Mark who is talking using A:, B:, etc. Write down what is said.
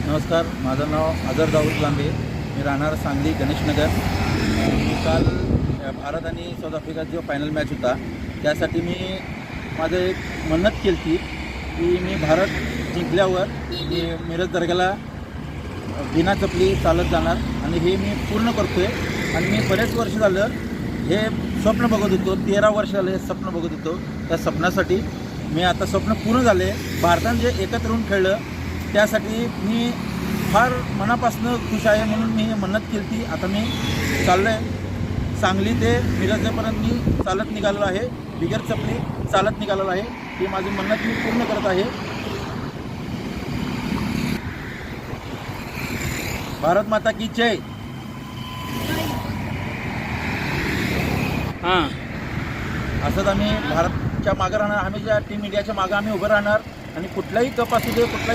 A: नमस्कार, माझं नाव आझर दाऊद लांबे. मी राहणार सांगली गणेशनगर. मी काल भारत आणि साऊथ आफ्रिका जो फायनल मॅच होता त्यासाठी मी माझं एक मन्नत केली होती की मी भारत जिंकल्यावर मी मिरज दर्ग्याला बिना चपली चालत जाणार आणि हे मी पूर्ण करतो आहे. आणि मी बरेच वर्ष झालं हे स्वप्न बघत होतो, 13 वर्ष झालं हे स्वप्न बघत होतो. त्या स्वप्नासाठी मी आता स्वप्न पूर्ण झाले. भारतानं जे एकत्र येऊन खेळलं त्यासाठी मी फार मनापासून खुश आहे, म्हणून मी हे मन्नत केली होती. आता मी चाललो आहे सांगली ते मिरजपर्यंत मी चालत निघालेलो आहे, बिगर चपली चालत निघालेलो आहे. ही माझी मन्नत मी पूर्ण करत आहे. भारत माता की जय.
B: हां,
A: असंच आम्ही भारतच्या मागं राहणार. आम्ही ज्या टीम इंडियाच्या मागं आम्ही उभं राहणार आणि कुठलाही कप असू दे, कुठलाही